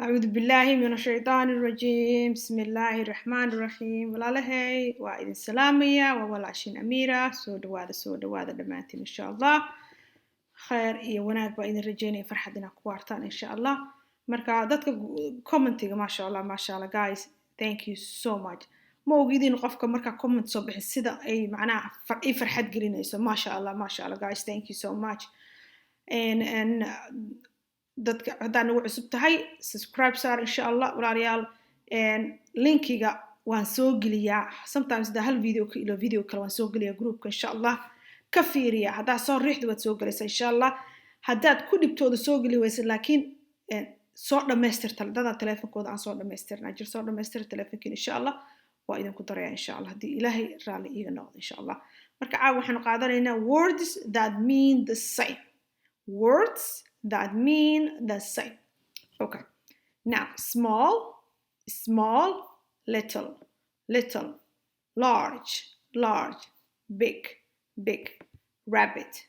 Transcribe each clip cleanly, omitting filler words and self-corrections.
أعوذ بالله من الشيطان الرجيم بسم الله الرحمن الرحيم والله وإذن سلامية وولاشين أميرة سود وهذا دمانتين إن شاء الله خير إيه وناك وإذن رجيني فرحتنا كوارتان إن شاء الله مركا دادك كومنتيغ ما شاء الله guys thank you so much ما وجدين قفك مركا كومنت صبح السيدة أي معناها أي فرحت قرينيسو ما شاء الله guys thank you so much and dadka hadaan ugu cusub tahay subscribe saar insha Allah walaalayaal linkiga waan soo geliyaa sometimes da hal video ka ilo video kale waan soo geliyaa groupka insha Allah ka fiiriya hadaa soo riixdo waad soo galaysaa insha Allah hadaad ku dhibtooda soo gali waysa laakiin soo dhameystirta dada teleefankooda aan soo dhameystirnaa jir soo dhameystir teleefankiin insha Allah waa idin ku daraya insha Allah hadii Ilaahay raali iiga noqdo insha Allah marka caaw waxaan qaadanaynaa words that mean the same words that mean the same. Okay. Now, small, little, large, big, rabbit,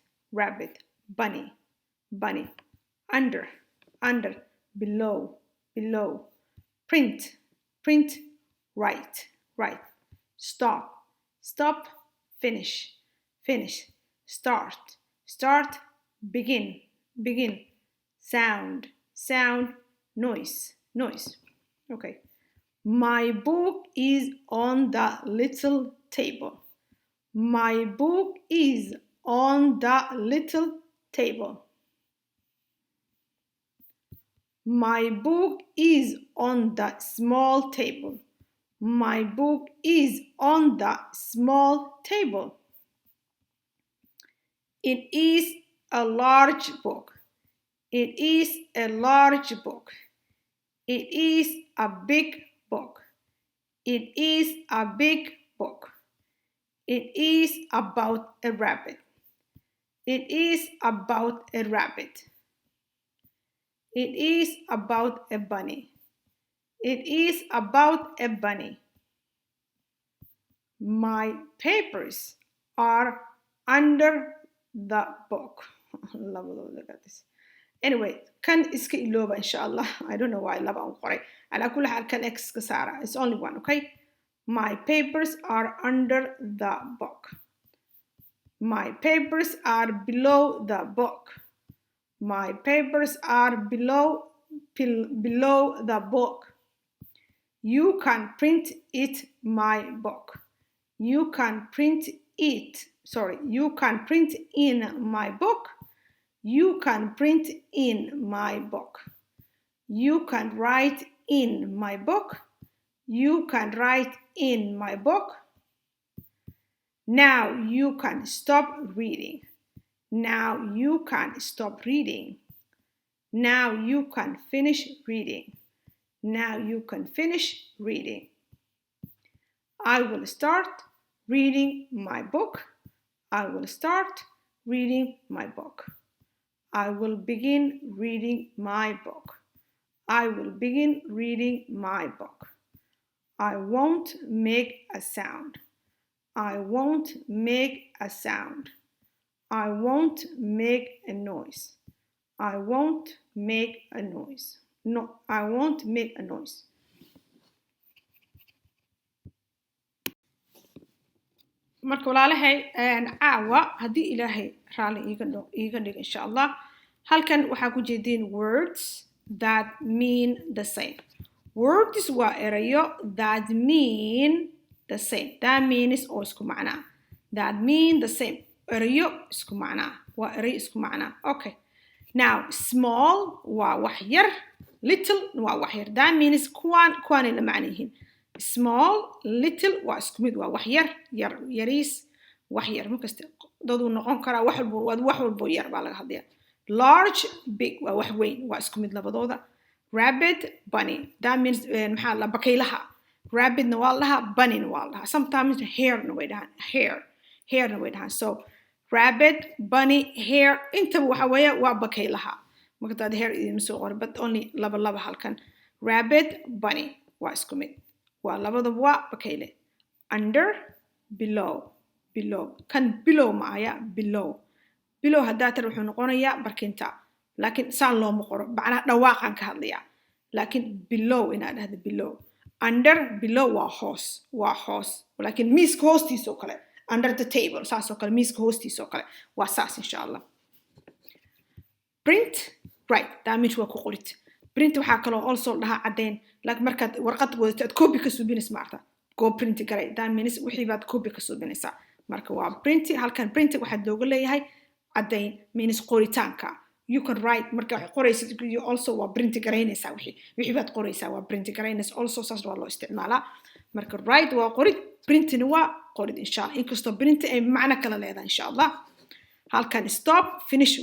bunny, under, below, print, right, stop, finish, start, begin, sound, noise. Okay. My book is on the little table. My book is on the little table. My book is on the small table. My book is on the small table. It is a large book. It is a large book. It is a big book. It is a big book. It is about a rabbit. It is about a rabbit. It is about a bunny. It is about a bunny. My papers are under the book. Look at this. Anyway, can iska ilooba inshallah. I don't know why laba aan qoray. Ala kulli xaal kan X ka saara. It's only one, okay? My papers are under the book. My papers are below the book. My papers are below the book. You can print it, my book. You can print it. You can print in my book. You can print in my book. You can write in my book. You can write in my book. Now you can stop reading. Now you can stop reading. Now you can finish reading. Now you can finish reading. I will start reading my book. I will start reading my book. I will begin reading my book. I will begin reading my book. I won't make a sound. I won't make a sound. I won't make a noise. I won't make a noise. No, I won't make a noise. marka walaalahay caawa hadii Ilaahay raali iiga dhig insha Allah halkan waxa ku jeedin words that mean the same. Words waa erayo that mean the same. That means oo isku macna. That mean the same. Erayo isku macna. Waa erayo isku macna. Okay. Now small waa wax yar, little waa wax yar. That means kuwan la macnihiin. Small, little waa isku mid waa wax yariis wax yar markasta dadu noqon kara wax walbo yar baa laga hadlaya. Large, big waa wax weyn waa isku mid labadooda. Rabbit, bunny. That means maxaa la bakaylaha. Rabbit na waa laha, bunny na waa laha. Sometimes hare na way dhahan. So rabbit, bunny, hare inta waxa weeye waa bakaylaha. Marka hare idin soo qor but only laba halkan. Rabbit, bunny waa isku mid. waa labadaba waa bakayle. Under, below. Kan below ma aya below hadaa tar wuxuu noqonayaa barkinta laakiin saan looma qoro macnaha dhawaaqan ka hadlaya. لكن below إن هذا below under below وهوس ولكن ميسك هوستي سوكله under the table ساس سوكله ميسك هوستي سوكله واساس إن شاء الله print right damage وكو قلت print وحاكلو also لها عدين لكن مركز ورقة وتأت كوبي كسبين سمارتا go print قري damage وحيبات كوبي كسبين سا مركز print هل كان print واحد لو قل لي هاي عدين means قريتانكا you can write مركز قريس you also print قرينيسا وحيبات قريسا print قرينيس also ساس والله استعماله مركز write وقريت print نوا قريت إن شاء الله إنكستو print أي معنى كلا لهذا إن شاء الله هل كان stop finish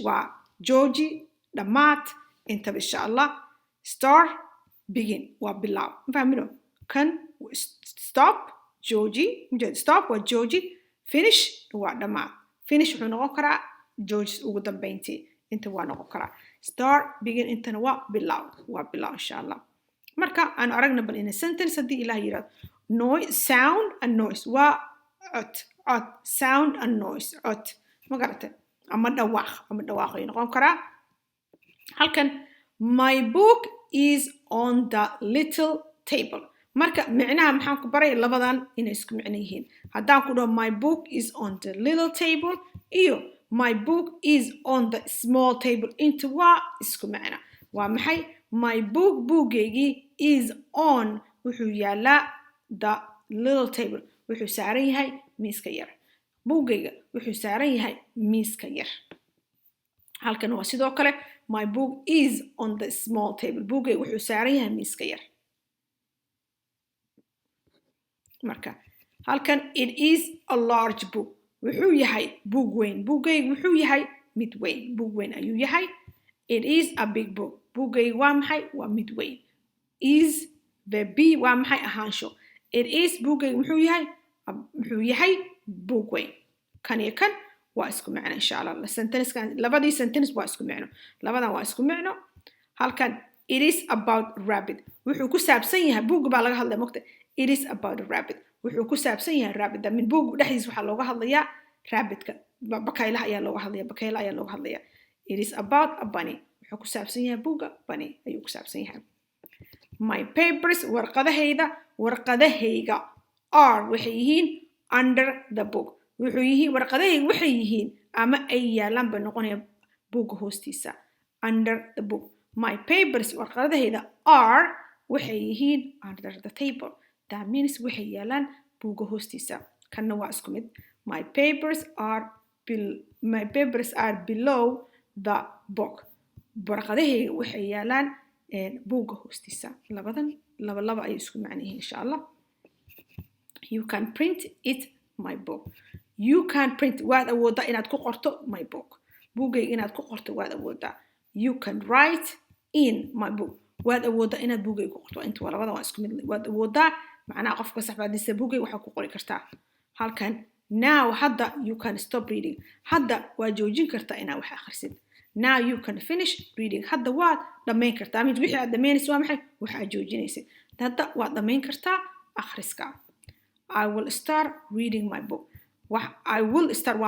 جوجي دمات انت إن شاء الله start begin وبلاو فاهمينه كان stop جوجي stop وجوجي finish ودمات finish ونقرأ جوجي وقدام بينتي انت ونقرأ start begin انت وبلاو إن شاء الله مركا أنا أرجنا بالإن sentence دي إلى يراد noise sound and noise وعت sound and noise عت ما قرأت أما دواخ ينقون كرا هل كان my book is on the little table مركا معناها محاك بري لبضان إن اسكو معنيهين هدان كده my book is on the little table إيو my book is on the small table into اسكو معنا ومحي my book بوكيجي is on وحو يالا the little table وحو ساري هاي ميسكا ير بوكيجي وحو ساري هاي ميسكا ير halkan waa sidoo kale my book is on the small table bookay wuxuu saaran yahay miiska yar marka halkan it is a large book wuxuu yahay book weyn bookay wuxuu yahay mid weyn book weyn ayuu yahay it is a big book bookay waa maxay waa mid weyn is the b waa maxay ahaansho it is bookay wuxuu yahay book weyn kan iyo kan واسكو معنا إن شاء الله السنتنس كان لبدي سنتنس واسكو معنا لبدا واسكو معنا هل كان it is about rabbit وحو كساب سنيها بوق بالغ هذا مقطع it is about rabbit وحو كساب سنيها rabbit ده من بوق دحيس وحا لوغا هادليا rabbit بكايلها ayaa looga hadlaya bakayla ayaa looga hadlaya it is about a bunny وحو كساب سنيها بوق bunny ayuu كساب سنيها my papers warqadahayga are waxay yihiin under the book wuxuu yihiin warqadahayga waxay yihiin ama ay yaalaan ba noqonaya buugga hoostiisa under the book my papers warqadahayda are waxay yihiin under the table that means waxay yaalaan buugga hoostiisa kanna waa isku mid my papers are below the book warqadahayga waxay yaalaan buugga hoostiisa labadan laba ay isku macnayihiin insha Allah you can print it my book you can print waad awoodaa inaad ku qorto my book buugayga inaad ku qorto waad awoodaa you can write in my book waad awoodaa inaad buugayga ku qorto inta labada waa isku mid waad awoodaa macnaha qofka saxbaadiisa buugayga waxa ku qori kartaa halkan now hadda you can stop reading hadda waa joojin kartaa inaad wax akhrisid now you can finish reading hadda waad dhammayn kartaa mid wixii aad dhammaynaysid waa maxay waxa aad joojinaysid hadda waad dhammayn kartaa akhriska I will start reading my book I will start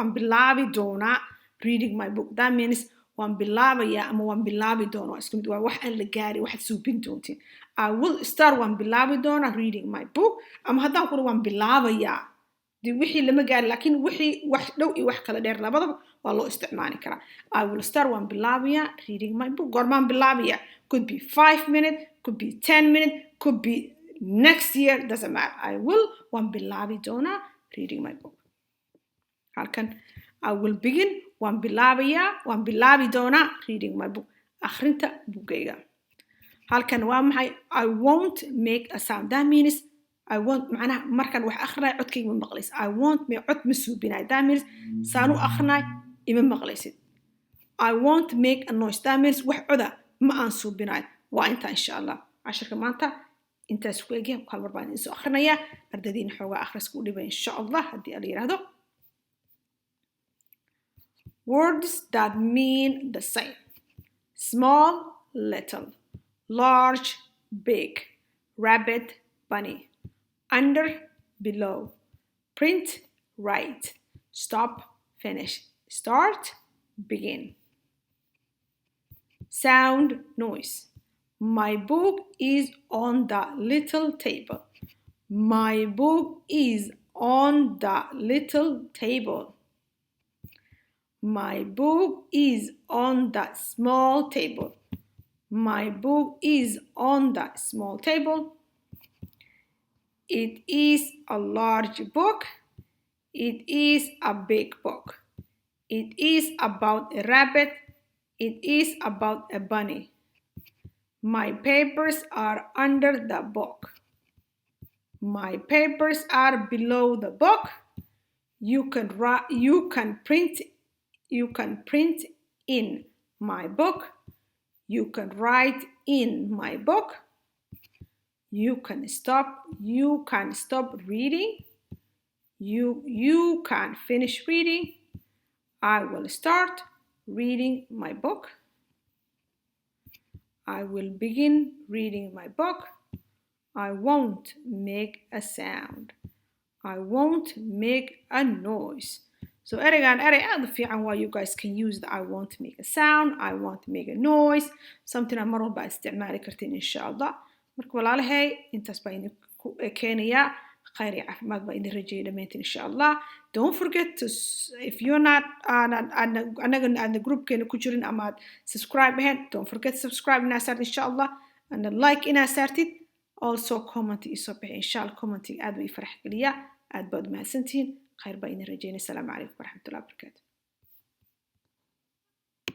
one bilaabi doonaa reading my book that means one bilaabaya ama one bilaabi doono isku mid waa wax aan la gaari waxaad suubin doontiin I will start one bilaabi doonaa reading my book ama haddaan kula one bilaabaya dii wixii lama gaari laakiin wixii wax dhow iyo wax kala dheer labadaba waa loo isticmaali karaa I will start one bilaabaya reading my book goormaan bilaabaya could be 5 minutes could be 10 minutes could be next year doesn't matter I will one bilaabi doonaa reading my book halkan I will begin one bilaabi doonaa reading my book akhrinta buugayga halkan waa maxay I won't make a sound that means I won't macnaha markan wax akhrinay codkayga ma maqlaysid I won't make cod ma suubinay that means saanu akhrinay ima maqlaysid I won't make a noise that means wax coda ma aan suubinay waa inta insha Allah casharka maanta intaas ku eegay hal mar baan isoo akhrinaya ardaydiina xoogaa akhriska u dhibay insha Allah haddii la yiraahdo words that mean the same small little large big rabbit bunny under below print write stop finish start begin sound, noise. My book is on the little table. My book is on the little table. My book is on the small table. My book is on the small table. It is a large book. It is a big book. It is about a rabbit. It is about a bunny. My papers are under the book. My papers are below the book. You can print in my book. You can write in my book. You can stop reading. You can finish reading. I will start reading my book. I will begin reading my book. I won't make a sound. I won't make a noise. So ereygan erey aad u fiican waa you guys can use the I won't make a sound, I won't make a noise, something mar walba isticmaali kartiin insha Allah. Marka walaalahay intaas baa idinku keenaya khayr iyo caafimaad baa idin rajeeya dhammaantiin insha Allah. Don't forget to, if you're not anaga aan groupkeena ku jirin ama aad subscribe ahayn, don't forget to subscribe inaa saartid insha Allah, and like inaa saartid. Also comment isoo bixi insha Allah, commenting aad bay farax geliya. aad baad mahadsantihiin. khayr baa idin rajeynaya. Asalaamu calaykum waraxmatullahi wabarakaatu.